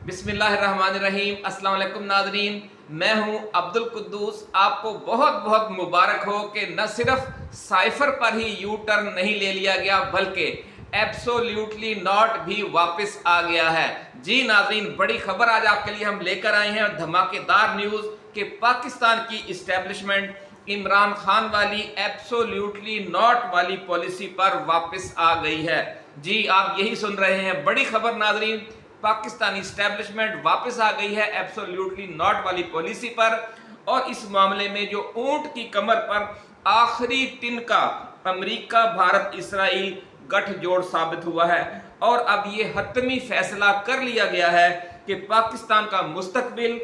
बिस्मिल्लाहिर्रहमानिर्रहीम। अस्सलाम वालेकुम नाज़रीन, मैं हूं अब्दुल कुद्दूस। आपको बहुत बहुत मुबारक हो कि न सिर्फ साइफर पर ही यू टर्न नहीं ले लिया गया बल्कि एब्सोल्युटली नॉट भी वापस आ गया है। जी नाज़रीन, बड़ी खबर आज आपके लिए हम लेकर आए हैं, धमाकेदार न्यूज़ कि पाकिस्तान की इस्टेब्लिशमेंट इमरान खान वाली एब्सोल्युटली नॉट वाली पॉलिसी पर वापस आ गई है। जी, आप यही सुन रहे हैं, बड़ी खबर नाज़रीन, पाकिस्तानी इस्टेब्लिशमेंट वापस आ गई है एब्सोल्युटली नॉट वाली पॉलिसी पर। और इस मामले में जो ऊंट की कमर पर आखिरी तिनका अमेरिका भारत इसराइल गठजोड़ साबित हुआ है और अब ये हतमी फैसला कर लिया गया है कि पाकिस्तान का मुस्तकबिल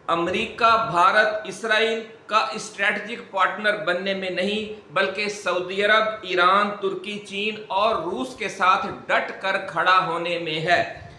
अमेरिका भारत इसराइल का स्ट्रेटजिक पार्टनर बनने में नहीं बल्कि सऊदी अरब, ईरान, तुर्की, चीन और रूस के साथ डट कर खड़ा होने में है।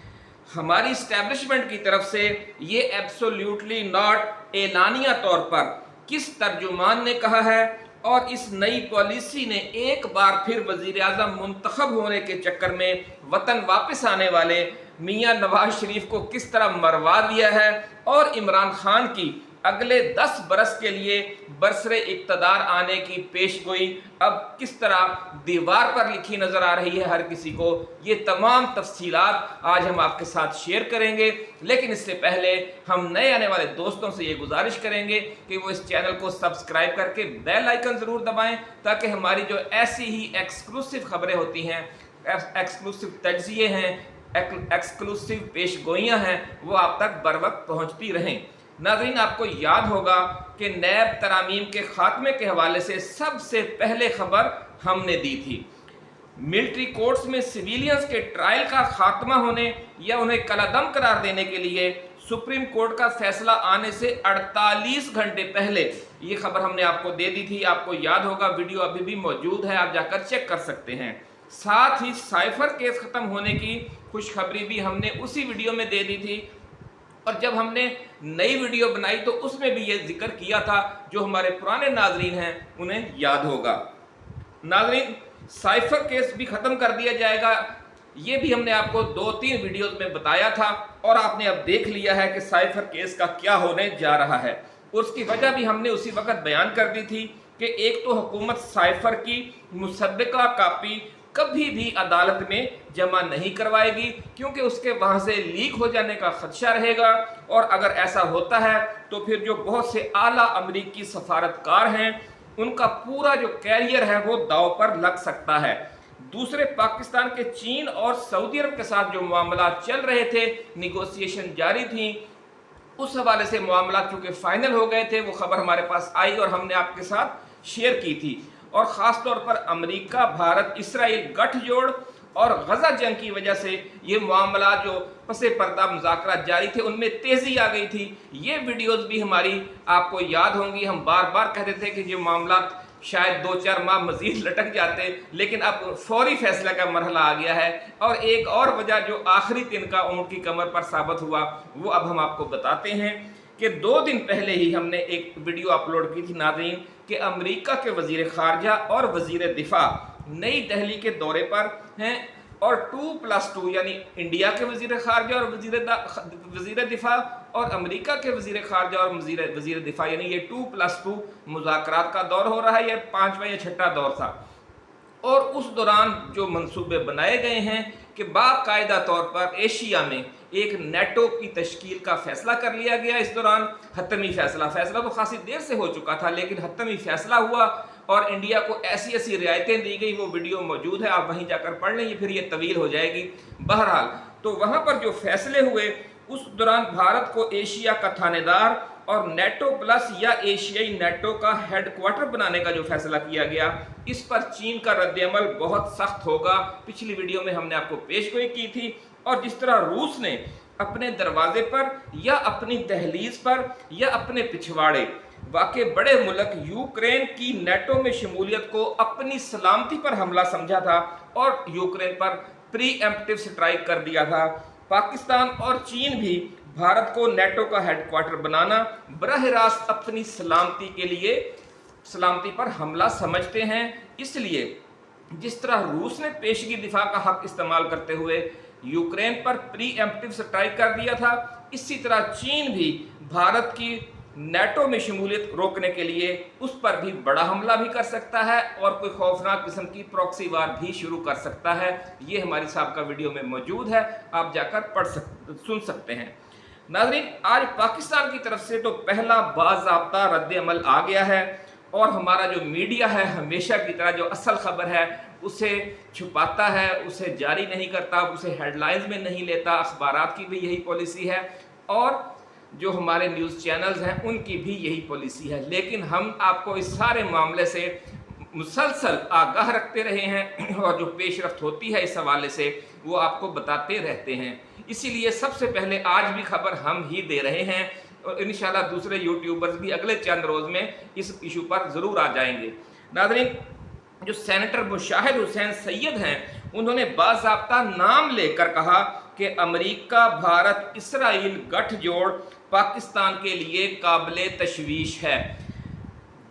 हमारी स्टैब्लिशमेंट की तरफ से ये एब्सोल्युटली नॉट एलानिया तौर पर किस तर्जुमान ने कहा है और इस नई पॉलिसी ने एक बार फिर वजीर आज़म मुंतखब होने के चक्कर में वतन वापस आने वाले मियां नवाज शरीफ को किस तरह मरवा दिया है और इमरान खान की अगले 10 बरस के लिए बरसरे इक़्तिदार आने की पेशगोई अब किस तरह दीवार पर लिखी नज़र आ रही है हर किसी को। ये तमाम तफसीलात आज हम आपके साथ शेयर करेंगे, लेकिन इससे पहले हम नए आने वाले दोस्तों से ये गुजारिश करेंगे कि वो इस चैनल को सब्सक्राइब करके बेल आइकन ज़रूर दबाएं ताकि हमारी जो ऐसी ही एक्सक्लूसिव खबरें होती हैं, एक्सक्लूसिव तज्ज़िये हैं, एक्सक्लूसिव पेशगोइयाँ हैं, वो आप तक बर वक्त पहुँचती रहें। नाज़रीन, आपको याद होगा कि नैब तरामीम के खात्मे के हवाले से सबसे पहले खबर हमने दी थी। मिलिट्री कोर्ट्स में सिविलियंस के ट्रायल का खात्मा होने या उन्हें कलादम करार देने के लिए सुप्रीम कोर्ट का फैसला आने से 48 घंटे पहले ये खबर हमने आपको दे दी थी। आपको याद होगा, वीडियो अभी भी मौजूद है, आप जाकर चेक कर सकते हैं। साथ ही साइफर केस ख़त्म होने की खुशखबरी भी हमने उसी वीडियो में दे दी थी और जब हमने नई वीडियो बनाई तो उसमें भी ये जिक्र किया था। जो हमारे पुराने नाजरीन हैं उन्हें याद होगा। नाजरीन, साइफर केस भी ख़त्म कर दिया जाएगा, ये भी हमने आपको 2-3 वीडियोस में बताया था और आपने अब देख लिया है कि साइफर केस का क्या होने जा रहा है। उसकी वजह भी हमने उसी वक्त बयान कर दी थी कि एक तो हुकूमत साइफर की मुसद्दका कापी कभी भी अदालत में जमा नहीं करवाएगी क्योंकि उसके वहाँ से लीक हो जाने का खदशा रहेगा और अगर ऐसा होता है तो फिर जो बहुत से आला अमरीकी सफारतकार हैं उनका पूरा जो कैरियर है वो दांव पर लग सकता है। दूसरे, पाकिस्तान के चीन और सऊदी अरब के साथ जो मामला चल रहे थे, निगोसिएशन जारी थी, उस हवाले से मामला चूँकि फाइनल हो गए थे, वो खबर हमारे पास आई और हमने आपके साथ शेयर की थी। और ख़ास तौर पर अमेरिका भारत इसराइल गठजोड़ और गजा जंग की वजह से ये मामला जो पसे पर्दा मुज़ाकरात जारी थे उनमें तेज़ी आ गई थी। ये वीडियोस भी हमारी आपको याद होंगी। हम बार बार कहते थे कि जो मामला शायद 2-4 माह मज़ीद लटक जाते, लेकिन अब फौरी फैसला का मरहला आ गया है। और एक और वजह जो आखिरी तिनका ऊँट की कमर पर साबित हुआ वो अब हम आपको बताते हैं कि 2 दिन पहले ही हमने एक वीडियो अपलोड की थी नाज़रीन कि अमेरिका के वज़ीर ख़ारजा और वज़ीर दिफ़ा नई दिल्ली के दौरे पर हैं और 2+2 यानी इंडिया के वज़ीर ख़ारजा और वज़ीर दिफ़ा और अमेरिका के वज़ीर ख़ारजा और वज़ीर दिफ़ा यानी ये 2+2 मुज़ाकरात का दौर हो रहा है। यह 5वां या 6ठा दौर था और उस दौरान जो मंसूबे बनाए गए हैं कि बाकायदा तौर पर एशिया में एक नेटो की तश्कील का फैसला कर लिया गया। इस दौरान हतमी फैसला तो खासी देर से हो चुका था, लेकिन हतमी फैसला हुआ और इंडिया को ऐसी ऐसी रियायतें दी गई। वो वीडियो मौजूद है, आप वहीं जाकर पढ़ लें, फिर ये तवील हो जाएगी। बहरहाल, तो वहाँ पर जो फैसले हुए उस दौरान भारत को एशिया का थानेदार और नेटो प्लस या एशियाई नेटो का हेडक्वार्टर बनाने का जो फैसला किया गया, इस पर चीन का रद्द-ए-अमल बहुत सख्त होगा। पिछली वीडियो में हमने आपको पेशगोई की थी। और जिस तरह रूस ने अपने दरवाजे पर या अपनी दहलीज पर या अपने पिछवाड़े वाक़े बड़े मुल्क यूक्रेन की नेटो में शमूलियत को अपनी सलामती पर हमला समझा था और यूक्रेन पर प्रीएम्प्टिव स्ट्राइक कर दिया था, पाकिस्तान और चीन भी भारत को नेटो का हेडक्वार्टर बनाना बराह रास्त अपनी सलामती पर हमला समझते हैं। इसलिए जिस तरह रूस ने पेशगी दिफा का हक इस्तेमाल करते हुए यूक्रेन पर प्रीएम्प्टिव स्ट्राइक कर दिया था। इसी तरह चीन भी भारत की नेटो में शमूलियत रोकने के लिए उस पर भी बड़ा हमला भी कर सकता है और कोई खौफनाक किस्म की प्रॉक्सी वार भी शुरू कर सकता है। ये हमारी साबिका वीडियो में मौजूद है, आप जाकर सुन सकते हैं। नाज़रीन, आज पाकिस्तान की तरफ से तो पहला बाज़ाब्ता रद्द अमल आ गया है और हमारा जो मीडिया है हमेशा की तरह जो असल खबर है उसे छुपाता है, उसे जारी नहीं करता, उसे हेडलाइंस में नहीं लेता। अखबारात की भी यही पॉलिसी है और जो हमारे न्यूज़ चैनल्स हैं उनकी भी यही पॉलिसी है। लेकिन हम आपको इस सारे मामले से मुसलसल आगाह रखते रहे हैं और जो पेशरफ्त होती है इस हवाले से वो आपको बताते रहते हैं। इसीलिए सबसे पहले आज भी खबर हम ही दे रहे हैं और इंशाल्लाह दूसरे यूट्यूबर्स भी अगले चंद रोज़ में इस इशू पर ज़रूर आ जाएंगे। नाज़रीन, जो सेनेटर मुशाहिद हुसैन सैयद हैं उन्होंने बाज़ाब्ता नाम लेकर कहा कि अमेरिका भारत इसराइल गठजोड़ पाकिस्तान के लिए काबिल तशवीश है।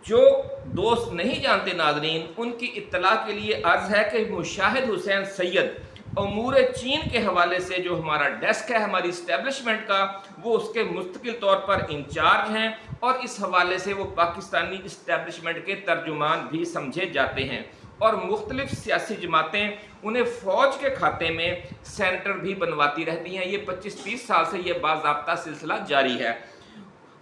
जो दोस्त नहीं जानते नाज़रीन, उनकी इत्तला के लिए अर्ज़ है कि मुशाहिद हुसैन सैयद अमूर चीन के हवाले से जो हमारा डेस्क है हमारी इस्टेब्लिशमेंट का, वो उसके मुस्तकिल तौर पर इंचार्ज हैं और इस हवाले से वो पाकिस्तानी इस्टेब्लिशमेंट के तर्जुमान भी समझे जाते हैं और मुख्तलिफ सियासी जमातें उन्हें फ़ौज के खाते में सेनेटर भी बनवाती रहती हैं। ये 25-30 साल से ये बाज़ाब्ता सिलसिला जारी है।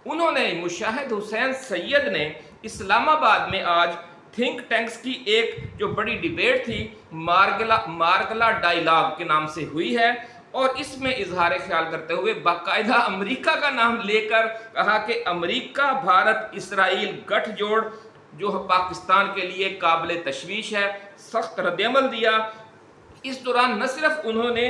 उन्होंने मुशाहिद हुसैन सैयद ने इस्लामाबाद में आज थिंक टैंक्स की एक जो बड़ी डिबेट थी मार्गला डायलॉग के नाम से हुई है और इसमें इजहार ख्याल करते हुए बाकायदा अमेरिका का नाम लेकर कहा कि अमेरिका भारत इसराइल गठजोड़ जो पाकिस्तान के लिए काबिल तशवीश है, सख्त रद्दअमल दिया। इस दौरान न सिर्फ उन्होंने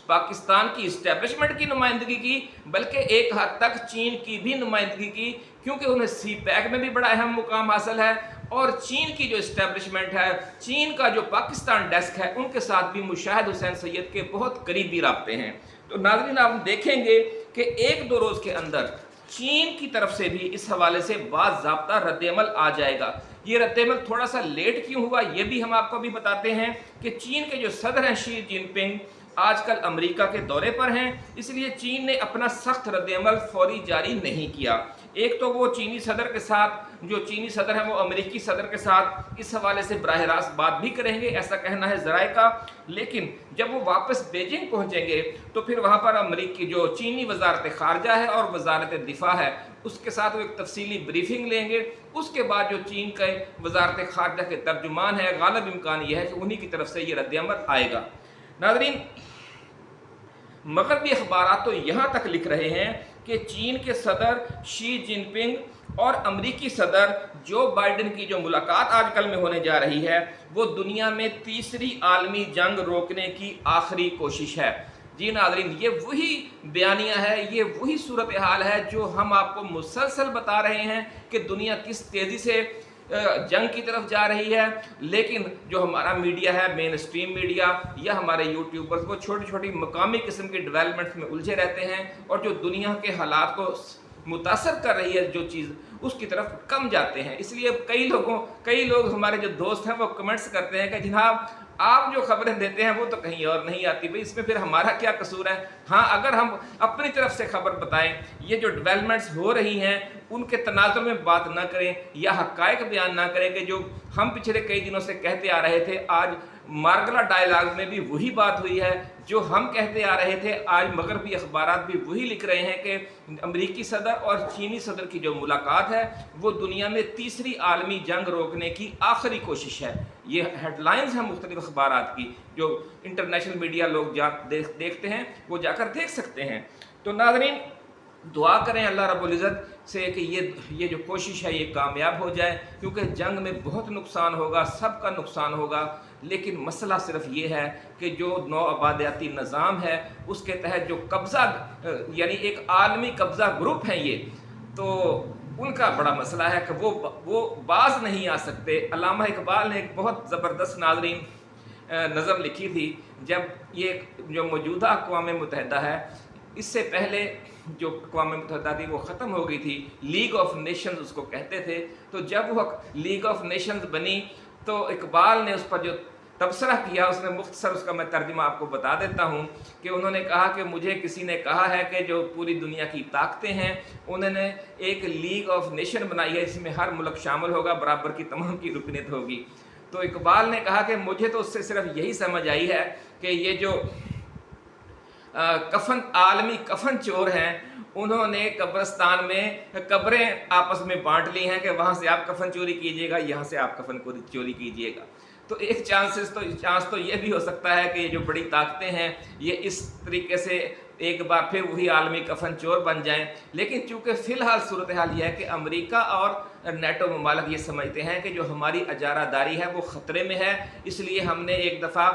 पाकिस्तान की इस्टेब्लिशमेंट की नुमाइंदगी की बल्कि एक हद तक चीन की भी नुमाइंदगी की, क्योंकि उन्हें CPEC में भी बड़ा अहम मुकाम हासिल है और चीन की जो इस्टेब्लिशमेंट है, चीन का जो पाकिस्तान डेस्क है, उनके साथ भी मुशाहिद हुसैन सैयद के बहुत करीबी राब्ते हैं। तो नाज़रीन, आप देखेंगे कि 1-2 रोज़ के अंदर चीन की तरफ से भी इस हवाले से बाज़ाब्ता रद्दअमल आ जाएगा। ये रद्दअमल थोड़ा सा लेट क्यों हुआ ये भी हम आपको भी बताते हैं कि चीन के जो सदर हैं शी जिनपिंग आजकल अमेरिका के दौरे पर हैं, इसलिए चीन ने अपना सख्त रद्दअमल फौरी जारी नहीं किया। एक तो वो चीनी सदर के साथ, जो चीनी सदर है वो अमेरिकी सदर के साथ इस हवाले से बराह रास्त बात भी करेंगे, ऐसा कहना है ज़राए का। लेकिन जब वो वापस बीजिंग पहुंचेंगे तो फिर वहाँ पर अमेरिकी जो चीनी वजारत खारजा है और वजारत दिफा है उसके साथ वो एक तफसीली ब्रीफिंग लेंगे। उसके बाद जो चीन के वजारत खारजा के तर्जुमान है, गालिब इम्कान यह है कि उन्हीं की तरफ से ये रद्दअमल आएगा। नाज़रीन, मगरबी अखबारात तो यहाँ तक लिख रहे हैं कि चीन के सदर शी जिनपिंग और अमरीकी सदर जो बाइडेन की जो मुलाकात आजकल में होने जा रही है वो दुनिया में तीसरी आलमी जंग रोकने की आखिरी कोशिश है। जी नाज़रीन, ये वही बयानिया है, ये वही सूरत हाल है जो हम आपको मुसलसल बता रहे हैं कि दुनिया किस तेज़ी से जंग की तरफ जा रही है। लेकिन जो हमारा मीडिया है, मेन स्ट्रीम मीडिया या हमारे यूट्यूबर्स, वो छोटी छोटी मकामी किस्म की डेवलपमेंट्स में उलझे रहते हैं और जो दुनिया के हालात को मुतासर कर रही है जो चीज़, उसकी तरफ कम जाते हैं। इसलिए कई लोग हमारे जो दोस्त हैं वो कमेंट्स करते हैं कि जनाब आप जो खबरें देते हैं वो तो कहीं और नहीं आती, भाई इसमें फिर हमारा क्या कसूर है। हाँ, अगर हम अपनी तरफ से खबर बताएं, ये जो डेवलपमेंट्स हो रही हैं उनके तनाजुर में बात ना करें या हक़ाइक़ बयान ना करें कि जो हम पिछले कई दिनों से कहते आ रहे थे, आज मार्गला डायलॉग में भी वही बात हुई है जो हम कहते आ रहे थे। आज मगरबी अखबारात भी वही लिख रहे हैं कि अमरीकी सदर और चीनी सदर की जो मुलाकात है वो दुनिया में तीसरी आलमी जंग रोकने की आखिरी कोशिश है। ये हेडलाइंस हैं मुख्तलिफ अखबारात की, जो इंटरनेशनल मीडिया लोग देखते हैं वो जाकर देख सकते हैं। तो नाज़रीन, दुआ करें अल्लाह रब्बुल इज़्ज़त से कि ये जो कोशिश है ये कामयाब हो जाए, क्योंकि जंग में बहुत नुकसान होगा, सबका नुकसान होगा। लेकिन मसला सिर्फ ये है कि जो नौ आबादियाती निज़ाम है उसके तहत जो कब्ज़ा यानी एक आलमी कब्ज़ा ग्रुप है ये, तो उनका बड़ा मसला है कि वो बाज नहीं आ सकते। अल्लामा इकबाल ने एक बहुत ज़बरदस्त नाज़रीन नज़म लिखी थी, जब ये जो मौजूदा अक़वाम मुत्तहिदा है, इससे पहले जो अक़वाम मुत्तहिदा थी वो ख़त्म हो गई थी, लीग ऑफ नेशंस उसको कहते थे। तो जब वो लीग ऑफ नेशंस बनी तो इकबाल ने उस पर जो तबसरा किया। उसने मुख्तसर उसका मैं तर्जुमा आपको बता देता हूँ कि उन्होंने कहा कि मुझे किसी ने कहा है कि जो पूरी दुनिया की ताकतें हैं उन्होंने एक लीग ऑफ नेशन बनाई है जिसमें हर मुल्क शामिल होगा, बराबर की तमाम की रुकनीत होगी। तो इकबाल ने कहा कि मुझे तो उससे सिर्फ यही समझ आई है कि ये जो कफन आलमी कफन चोर हैं उन्होंने कब्रिस्तान में कब्रें आपस में बांट ली हैं कि वहाँ से आप कफन चोरी कीजिएगा, यहाँ से आप कफन चोरी कीजिएगा। तो एक चांस तो ये भी हो सकता है कि ये जो बड़ी ताकतें हैं ये इस तरीके से एक बार फिर वही आलमी कफन चोर बन जाएं। लेकिन चूँकि फ़िलहाल सूरत हाल ये है कि अमेरिका और नेटो ममालिक ये समझते हैं कि जो हमारी अजारादारी है वो ख़तरे में है, इसलिए हमने एक दफ़ा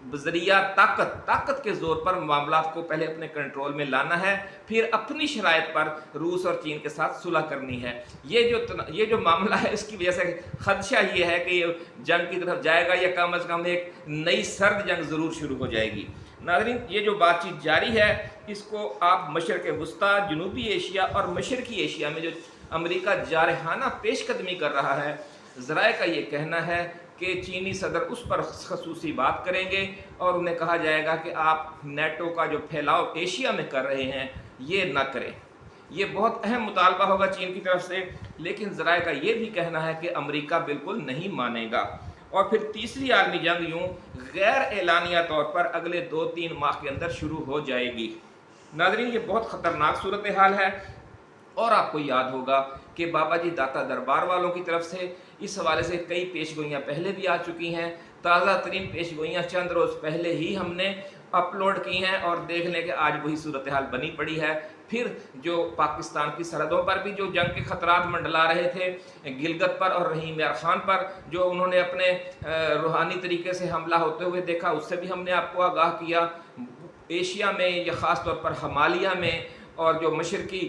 बज़रिया ताकत के ज़ोर पर मामलात को पहले अपने कंट्रोल में लाना है, फिर अपनी शराइत पर रूस और चीन के साथ सुलह करनी है। ये जो मामला है इसकी वजह से खदशा ये है कि ये जंग की तरफ जाएगा या कम अज़ कम एक नई सर्द जंग ज़रूर शुरू हो जाएगी। नाज़रीन, ये जो बातचीत जारी है इसको आप मशरक़ वुस्ता, जनूबी एशिया और मशरक़ी एशिया में जो अमेरिका जारहाना पेशकदमी कर रहा है, ज़राए का ये कहना है कि चीनी सदर उस पर खसूसी बात करेंगे और उन्हें कहा जाएगा कि आप नेटो का जो फैलाव एशिया में कर रहे हैं ये ना करें। ये बहुत अहम मुतालबा होगा चीन की तरफ से, लेकिन ज़राए का ये भी कहना है कि अमेरिका बिल्कुल नहीं मानेगा। और फिर तीसरी आलमी जंग यूँ गैर एलानिया तौर पर अगले 2-3 माह के अंदर शुरू हो जाएगी। नाज़रीन, ये बहुत ख़तरनाक सूरत हाल है और आपको याद होगा कि बाबा जी दाता दरबार वालों की तरफ से इस हवाले से कई पेशगोइयाँ पहले भी आ चुकी हैं। ताज़ा तरीन पेशगोइयाँ चंद रोज़ पहले ही हमने अपलोड की हैं और देख लें कि आज वही सूरत हाल बनी पड़ी है। फिर जो पाकिस्तान की सरहदों पर भी जो जंग के ख़तरात मंडला रहे थे, गिलगित पर और रहीम यार ख़ान पर जो उन्होंने अपने रूहानी तरीके से हमला होते हुए देखा, उससे भी हमने आपको आगाह किया। एशिया में या ख़ास तौर पर हिमालय में और जो मशरक़ी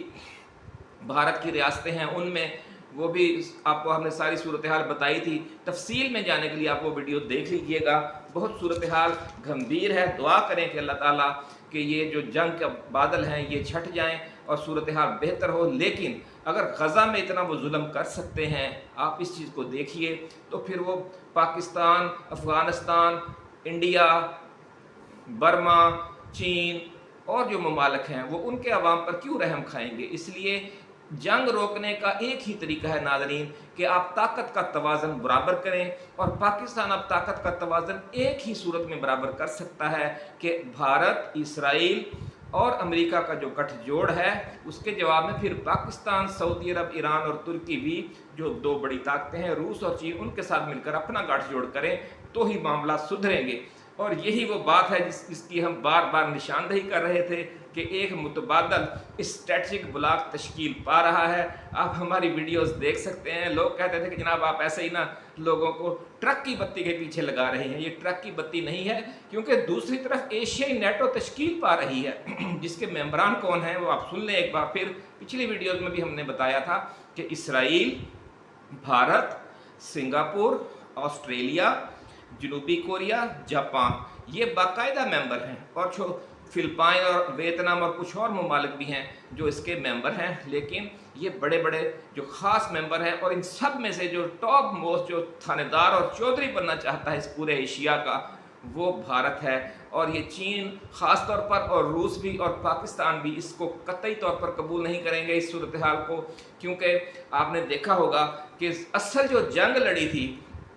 भारत की रियासतें हैं उनमें वो भी आपको हमने सारी सूरत हाल बताई थी। तफसील में जाने के लिए आप वो वीडियो देख लीजिएगा। बहुत सूरत हाल गंभीर है। दुआ करें कि अल्लाह ताला कि ये जो जंग के बादल हैं ये छट जाएं और सूरत हाल बेहतर हो। लेकिन अगर गज़ा में इतना वो जुल्म कर सकते हैं, आप इस चीज़ को देखिए, तो फिर वो पाकिस्तान, अफ़गानिस्तान, इंडिया, बर्मा, चीन और जो ममालिक हैं वो उनके अवाम पर क्यों रहम खाएंगे। इसलिए जंग रोकने का एक ही तरीका है नाज़रीन कि आप ताकत का तवाज़न बराबर करें, और पाकिस्तान अब ताकत का तवाज़न एक ही सूरत में बराबर कर सकता है कि भारत, इसराइल और अमेरिका का जो गठजोड़ है उसके जवाब में फिर पाकिस्तान, सऊदी अरब, ईरान और तुर्की भी जो दो बड़ी ताकतें हैं, रूस और चीन, उनके साथ मिलकर अपना गठजोड़ करें तो ही मामला सुधरेंगे। और यही वो बात है जिसकी हम बार बार निशानदही कर रहे थे कि एक मुतबादल स्ट्रेटजिक ब्लॉक तश्कील पा रहा है। आप हमारी वीडियोस देख सकते हैं। लोग कहते थे कि जनाब आप ऐसे ही ना लोगों को ट्रक की बत्ती के पीछे लगा रहे हैं। ये ट्रक की बत्ती नहीं है, क्योंकि दूसरी तरफ एशियाई नेटो तश्कील पा रही है जिसके मेंबरान कौन हैं वो आप सुन लें एक बार फिर। पिछली वीडियोज़ में भी हमने बताया था कि इसराइल, भारत, सिंगापुर, ऑस्ट्रेलिया, जनूबी कोरिया, जापान, ये बाकायदा मेंबर हैं, और फिलिपाइन और वियतनाम और कुछ और ममालिक भी हैं जो इसके मेंबर हैं। लेकिन ये बड़े बड़े जो ख़ास मेंबर हैं, और इन सब में से जो टॉप मोस्ट जो थानेदार और चौधरी बनना चाहता है इस पूरे एशिया का, वो भारत है। और ये चीन ख़ास तौर पर और रूस भी और पाकिस्तान भी इसको कतई तौर पर कबूल नहीं करेंगे इस सूरत हाल को, क्योंकि आपने देखा होगा कि असल जो जंग लड़ी थी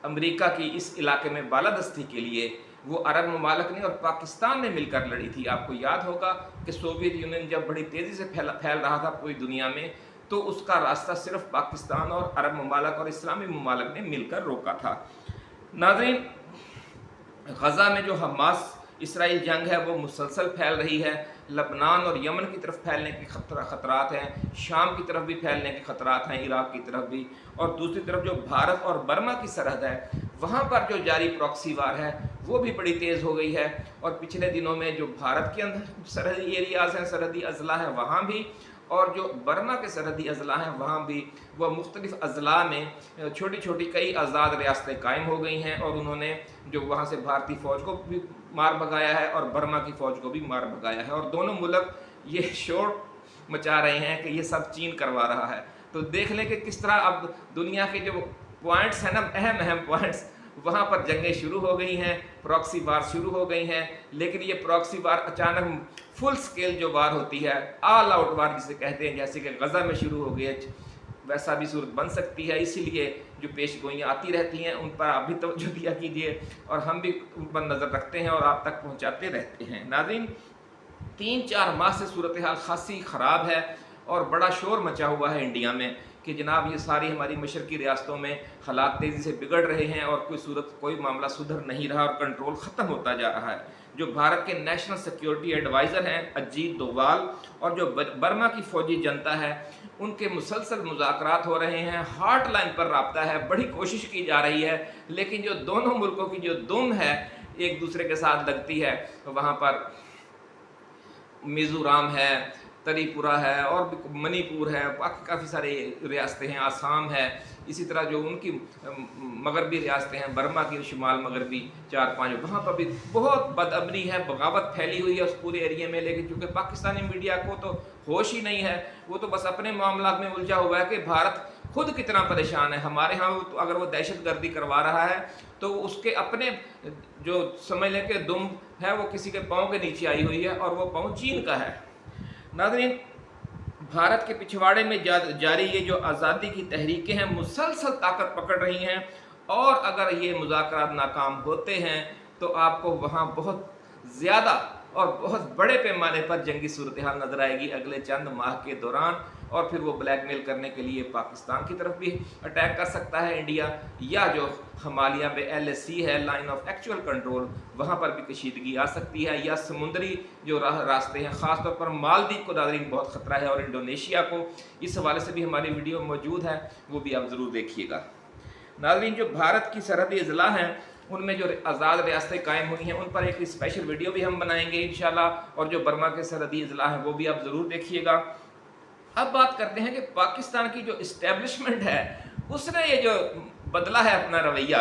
अमेरिका की इस इलाके में बालादस्ती के लिए, वो अरब ममालिक ने और पाकिस्तान ने मिलकर लड़ी थी। आपको याद होगा कि सोवियत यूनियन जब बड़ी तेज़ी से फैल रहा था पूरी दुनिया में, तो उसका रास्ता सिर्फ पाकिस्तान और अरब ममालिक और इस्लामी ममालिक ने मिलकर रोका था। नाज़रीन, गज़ा में जो हमास इसराइल जंग है वो मुसलसल फैल रही है। लबनान और यमन की तरफ फैलने के ख़तरात हैं, शाम की तरफ भी फैलने के ख़तरात हैं, इराक़ की तरफ भी, और दूसरी तरफ जो भारत और बर्मा की सरहद है वहाँ पर जो जारी प्रॉक्सी वार है वो भी बड़ी तेज़ हो गई है। और पिछले दिनों में जो भारत के अंदर सरहदी एरियाज़ हैं, सरहदी अज़ला हैं, वहाँ भी, और जो बर्मा के सरहदी अज़ला हैं वहाँ भी, वह मुख्तलिफ़ अज़ला में छोटी छोटी कई आज़ाद रियासतें कायम हो गई हैं, और उन्होंने जो वहाँ से भारतीय फ़ौज को भी मार भगाया है और बर्मा की फ़ौज को भी मार भगाया है। और दोनों मुल्क ये शोर मचा रहे हैं कि ये सब चीन करवा रहा है। तो देख लें कि किस तरह अब दुनिया के जो पॉइंट्स हैं ना, अहम पॉइंट्स, वहाँ पर जंगें शुरू हो गई हैं, प्रॉक्सी वार शुरू हो गई हैं। लेकिन ये प्रॉक्सी वार अचानक फुल स्केल जो वार होती है, ऑल आउट वार जिसे कहते हैं, जैसे कि गज़ा में शुरू हो गई है, वैसा भी सूरत बन सकती है। इसीलिए जो पेश गोइयाँ आती रहती हैं उन पर आप भी तवज्जो दिया कीजिए, और हम भी उन पर नज़र रखते हैं और आप तक पहुँचाते रहते हैं। नाज़रीन, 3-4 माह से सूरत हाल खासी ख़राब है और बड़ा शोर मचा हुआ है इंडिया में कि जनाब ये सारी हमारी मशरकी रियासतों में हालात तेज़ी से बिगड़ रहे हैं और कोई मामला सुधर नहीं रहा और कंट्रोल ख़त्म होता जा रहा है। जो भारत के नेशनल सिक्योरिटी एडवाइज़र हैं अजीत डोवाल, और जो बर्मा की फ़ौजी जनता है, उनके मुसलसल मुज़ाकरात हो रहे हैं, हॉट लाइन पर रब्ता है, बड़ी कोशिश की जा रही है। लेकिन जो दोनों मुल्कों की जो दुम है एक दूसरे के साथ लगती है, वहाँ पर मिज़ोरम है, त्रिपुरा है और भी मणिपुर है, बाकी काफ़ी सारे रियासतें हैं, आसाम है, इसी तरह जो उनकी मगरबी रियासतें हैं, बर्मा की शुमाल मगरबी 4-5, वहाँ पर भी बहुत बदअमनी है, बगावत फैली हुई है उस पूरे एरिया में। लेकिन चूँकि पाकिस्तानी मीडिया को तो होश ही नहीं है, वो तो बस अपने मामला में उलझा हुआ है कि भारत खुद कितना परेशान है। हमारे यहाँ तो अगर वो दहशत गर्दी करवा रहा है तो उसके अपने जो समझ लें कि दुम है वो किसी के पाँव के नीचे आई हुई है, और वो पाँव चीन का है। नाज़रीन, भारत के पिछवाड़े में जारी ये जो आज़ादी की तहरीकें हैं मुसलसल ताकत पकड़ रही हैं, और अगर ये मुज़ाकरात नाकाम होते हैं तो आपको वहाँ बहुत ज़्यादा और बहुत बड़े पैमाने पर जंगी सूरत हाल नज़र आएगी अगले चंद माह के दौरान। और फिर वो ब्लैकमेल करने के लिए पाकिस्तान की तरफ भी अटैक कर सकता है इंडिया, या जो हिमालय में LAC है, लाइन ऑफ एक्चुअल कंट्रोल, वहाँ पर भी कशीदगी आ सकती है, या समुद्री जो रास्ते हैं, ख़ासतौर पर मालदीव को नाज़रीन बहुत ख़तरा है, और इंडोनेशिया को। इस हवाले से भी हमारी वीडियो मौजूद है, वो भी आप ज़रूर देखिएगा। नाज़रीन, जो भारत की सरहदी अज़ला हैं उनमें जो आज़ाद रियासतें कायम हुई हैं उन पर एक स्पेशल वीडियो भी हम बनाएंगे इंशाल्लाह, और जो बर्मा के सरहदी अज़ला हैं वो भी आप ज़रूर देखिएगा। अब बात करते हैं कि पाकिस्तान की जो इस्टेब्लिशमेंट है उसने ये जो बदला है अपना रवैया,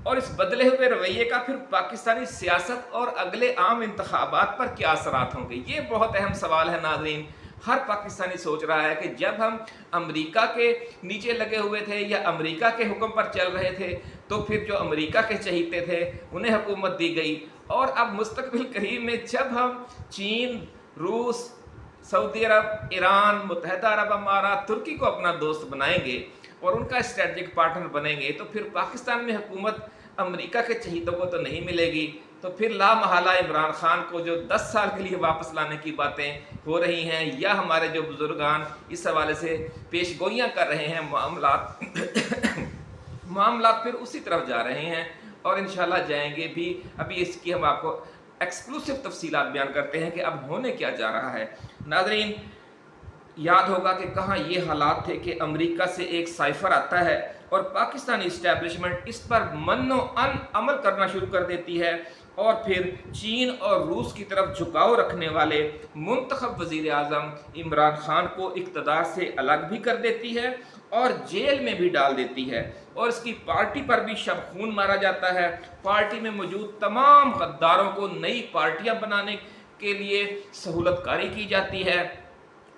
और इस बदले हुए रवैये का फिर पाकिस्तानी सियासत और अगले आम इंतखाबात पर क्या असरात होंगे, ये बहुत अहम सवाल है। नाज़रीन, हर पाकिस्तानी सोच रहा है कि जब हम अमेरिका के नीचे लगे हुए थे या अमेरिका के हुक्म पर चल रहे थे, तो फिर जो अमेरिका के चहीते थे उन्हें हुकूमत दी गई, और अब मुस्तकबिल करीब में जब हम चीन, रूस, सऊदी अरब, ईरान, मुत्तहिदा अरब अमारात, तुर्की को अपना दोस्त बनाएंगे और उनका स्ट्रेटजिक पार्टनर बनेंगे, तो फिर पाकिस्तान में हुकूमत अमेरिका के चहीतों को तो नहीं मिलेगी। तो फिर ला महला इमरान खान को जो 10 साल के लिए वापस लाने की बातें हो रही हैं, या हमारे जो बुजुर्गान इस हवाले से पेश गोइयाँ कर रहे हैं, मामलात फिर उसी तरफ जा रहे हैं, और इंशाल्लाह जाएंगे भी। अभी इसकी हम आपको एक्सक्लूसिव तफसीलात बयान करते हैं कि अब होने क्या जा रहा है। नाज़रीन, याद होगा कि कहाँ ये हालात थे कि अमेरिका से एक साइफर आता है और पाकिस्तानी इस्टेब्लिशमेंट इस पर मन्नो अन अमल करना शुरू कर देती है, और फिर चीन और रूस की तरफ झुकाव रखने वाले मुंतखब वज़ीर आज़म इमरान खान को इक़्तिदार से अलग भी कर देती है और जेल में भी डाल देती है, और इसकी पार्टी पर भी शब खून मारा जाता है। पार्टी में मौजूद तमाम गद्दारों को नई पार्टियां बनाने के लिए सहूलतकारी की जाती है,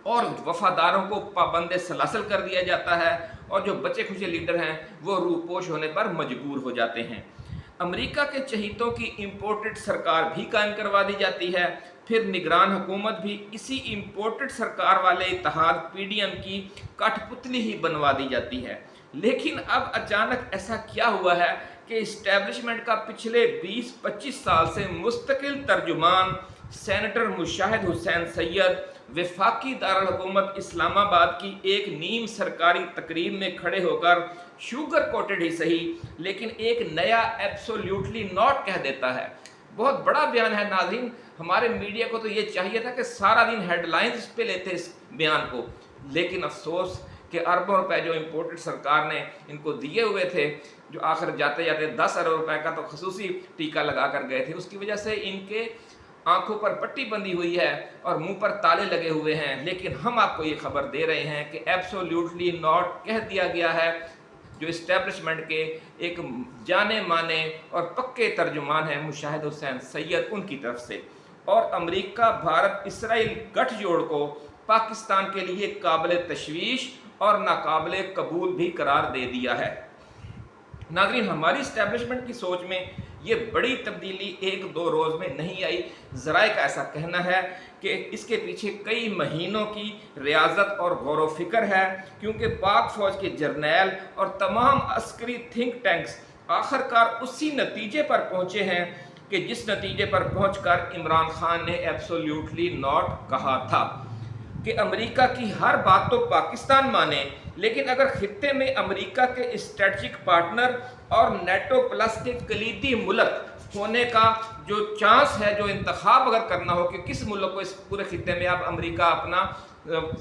और वफादारों को पाबंद सलासल कर दिया जाता है, और जो बचे खुचे लीडर हैं वो रूपोश होने पर मजबूर हो जाते हैं। अमेरिका के चहीतों की इम्पोर्टेड सरकार भी कायम करवा दी जाती है, फिर निगरान हुकूमत भी इसी इम्पोर्टेड सरकार वाले इत्तेहाद PDM की कठपुतली ही बनवा दी जाती है। लेकिन अब अचानक ऐसा क्या हुआ है कि इस्टेब्लिशमेंट का पिछले 20-25 साल से मुस्तकिल तर्जुमान सेनेटर मुशाहिद हुसैन सैयद वफाकी दारुल हुकूमत इस्लामाबाद की एक नीम सरकारी तकरीब में खड़े होकर शुगर कोटेड ही सही लेकिन एक नया एब्सोल्यूटली नॉट कह देता है। बहुत बड़ा बयान है नाज़रीन, हमारे मीडिया को तो ये चाहिए था कि सारा दिन हेडलाइंस पे लेते इस बयान को, लेकिन अफसोस कि अरबों रुपए जो इम्पोर्टेड सरकार ने इनको दिए हुए थे, जो आखिर जाते जाते 10 अरब रुपए का तो खसूसी टीका लगा कर गए थे, उसकी वजह से इनके आंखों पर पट्टी बंधी हुई है और मुंह पर ताले लगे हुए हैं। लेकिन हम आपको ये खबर दे रहे हैं कि एब्सोल्यूटली नॉट कह दिया गया है, जो इस्टेब्लिशमेंट के एक जाने माने और पक्के तर्जुमान हैं मुशाहिद हुसैन सैयद, उनकी तरफ से। और अमेरिका भारत इसराइल गठजोड़ को पाकिस्तान के लिए काबिल तशवीश और नाकाबिल कबूल भी करार दे दिया है। नाज़रीन, हमारी इस्टेब्लिशमेंट की सोच में ये बड़ी तब्दीली एक दो रोज़ में नहीं आई। ज़राए का ऐसा कहना है कि इसके पीछे कई महीनों की रियाजत और गौर व फिक्र है, क्योंकि पाक फ़ौज के जर्नैल और तमाम अस्करी थिंक टैंक्स आखिरकार उसी नतीजे पर पहुँचे हैं कि जिस नतीजे पर पहुँचकर इमरान खान ने एब्सोल्यूटली नॉट कहा था कि अमेरिका की हर बात तो पाकिस्तान माने, लेकिन अगर खित्ते में अमेरिका के स्ट्रेटजिक पार्टनर और नेटो प्लस के कलीदी मुल्क होने का जो चांस है, जो इंतखाब अगर करना हो कि किस मुल्क को इस पूरे खित्ते में अब अमेरिका अपना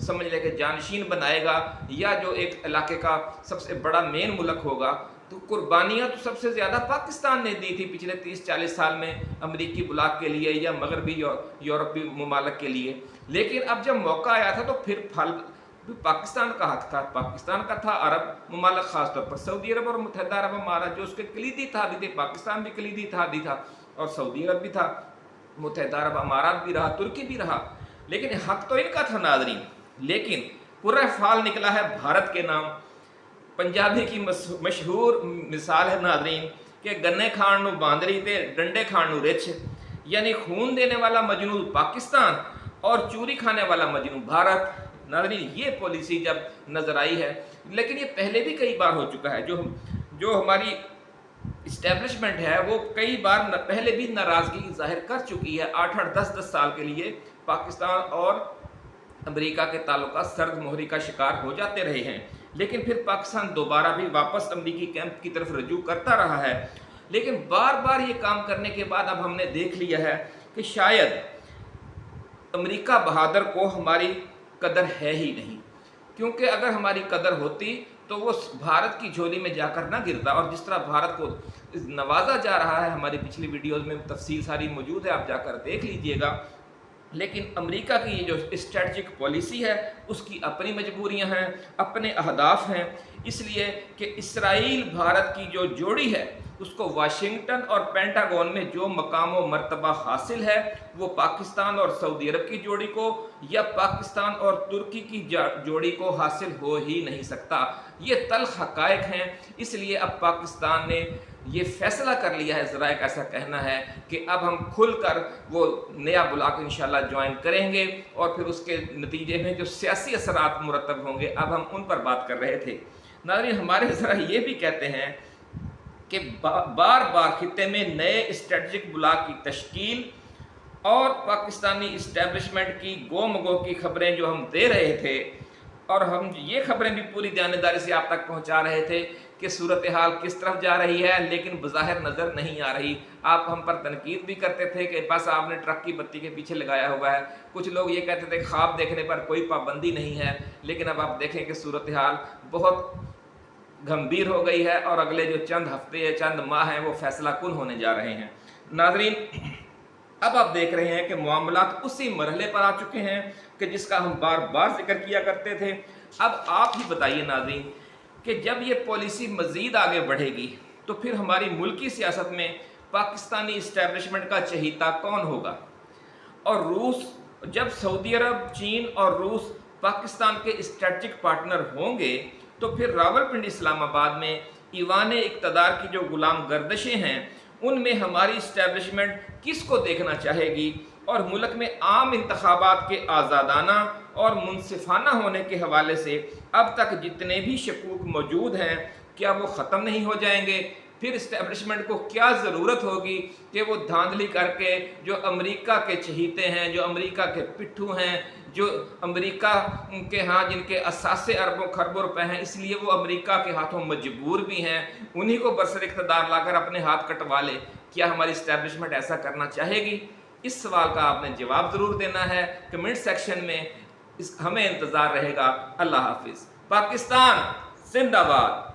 समझ ले के जानशीन बनाएगा या जो एक इलाके का सबसे बड़ा मेन मुल्क होगा, तो कुर्बानियाँ तो सबसे ज़्यादा पाकिस्तान ने दी थी पिछले 30-40 साल में अमरीकी बुलाक के लिए या मगरबी यूरोपीय ममालिक के लिए। लेकिन अब जब मौका आया था तो फिर फल भी पाकिस्तान का हक था, पाकिस्तान का था। अरब ममालिक ख़ासतौर पर सऊदी अरब और मुत्तहिदा अरब अमारात जो उसके कलीदी इत्तेहादी थे, पाकिस्तान भी कलीदी इत्तेहादी था और सऊदी अरब भी था, मुत्तहिदा अरब अमारात भी रहा, तुर्की भी रहा, लेकिन हक तो इनका था नाज़रीन। लेकिन पूरा फाल निकला है भारत के नाम। पंजाबी की मशहूर मिसाल है नाज़रीन कि गन्ने खाण नूं बांदरी ते डंडे खाण नूं रिछ, यानी खून देने वाला मजनू पाकिस्तान और चूरी खाने वाला मजनू भारत। नाज़रीन, ये पॉलिसी जब नज़र आई है, लेकिन ये पहले भी कई बार हो चुका है। जो हमारी इस्टेब्लिशमेंट है वो कई बार पहले भी नाराज़गी जाहिर कर चुकी है। 8-8, 10-10 साल के लिए पाकिस्तान और अमेरिका के ताल्लुकात सर्द मोहरी का शिकार हो जाते रहे हैं, लेकिन फिर पाकिस्तान दोबारा भी वापस अमरीकी कैंप की तरफ रजू करता रहा है। लेकिन बार बार ये काम करने के बाद अब हमने देख लिया है कि शायद अमेरिका बहादुर को हमारी कदर है ही नहीं, क्योंकि अगर हमारी कदर होती तो वो भारत की झोली में जाकर ना गिरता। और जिस तरह भारत को नवाजा जा रहा है, हमारी पिछली वीडियोज़ में तफसील सारी मौजूद है, आप जाकर देख लीजिएगा। लेकिन अमेरिका की ये जो स्ट्रेटजिक पॉलिसी है उसकी अपनी मजबूरियां हैं, अपने अहदाफ हैं, इसलिए कि इसराइल भारत की जो जोड़ी है उसको वाशिंगटन और पेंटागन में जो मकाम व मर्तबा हासिल है वो पाकिस्तान और सऊदी अरब की जोड़ी को या पाकिस्तान और तुर्की की जोड़ी को हासिल हो ही नहीं सकता। ये तल्ख हक़ाइक़ हैं। इसलिए अब पाकिस्तान ने ये फैसला कर लिया है, ज़रा एक ऐसा कहना है कि अब हम खुलकर वो नया बुलाक इंशाल्लाह ज्वाइन करेंगे और फिर उसके नतीजे में जो सियासी असरात मुरतब होंगे अब हम उन पर बात कर रहे थे। नाज़रीन, हमारे ज़रा ये भी कहते हैं कि बार बार खित्ते में नए स्ट्रेटजिक बुलाक की तश्कील और पाकिस्तानी इस्टेब्लिशमेंट की गोमगो की खबरें जो हम दे रहे थे, और हम ये खबरें भी पूरी ध्यानदारी से आप तक पहुंचा रहे थे कि सूरत हाल किस तरफ जा रही है, लेकिन बज़ाहिर नज़र नहीं आ रही। आप हम पर तनकीद भी करते थे कि बस आपने ट्रक की बत्ती के पीछे लगाया हुआ है। कुछ लोग ये कहते थे ख्वाब देखने पर कोई पाबंदी नहीं है, लेकिन अब आप देखें कि सूरत हाल बहुत गंभीर हो गई है और अगले जो चंद हफ्ते या चंद माह हैं वो फैसला कुन होने जा रहे हैं। नाज़रीन, अब आप देख रहे हैं कि मामलात उसी मरहले पर आ चुके हैं कि जिसका हम बार बार जिक्र किया करते थे। अब आप ही बताइए नाज़रीन कि जब ये पॉलिसी मज़ीद आगे बढ़ेगी तो फिर हमारी मुल्की सियासत में पाकिस्तानी इस्टेब्लिशमेंट का चहीता कौन होगा? और रूस, जब सऊदी अरब, चीन और रूस पाकिस्तान के स्ट्रेटजिक पार्टनर होंगे तो फिर रावलपिंडी इस्लामाबाद में ईवान इक़्तिदार की जो गुलाम गर्दशें हैं उनमें हमारी इस्टेब्लिशमेंट किस को देखना चाहेगी? और मुल्क में आम इंतखाबात के आज़ादाना और मुनसिफाना होने के हवाले से अब तक जितने भी शकूक मौजूद हैं, क्या वो ख़त्म नहीं हो जाएंगे? फिर इस्टेब्लिशमेंट को क्या ज़रूरत होगी कि वो धांधली करके जो अमेरिका के चहीते हैं, जो अमेरिका के पिट्ठू हैं, जो अमेरिका के यहाँ जिनके असासे अरबों खरबों रुपए हैं, इसलिए वो अमेरिका के हाथों मजबूर भी हैं, उन्हीं को बरसर इक़्तिदार लाकर अपने हाथ कटवा ले। क्या हमारी इस्टेब्लिशमेंट ऐसा करना चाहेगी? इस सवाल का आपने जवाब ज़रूर देना है कमेंट सेक्शन में। हमें इंतज़ार रहेगा। अल्लाह हाफिज़। पाकिस्तान जिंदाबाद।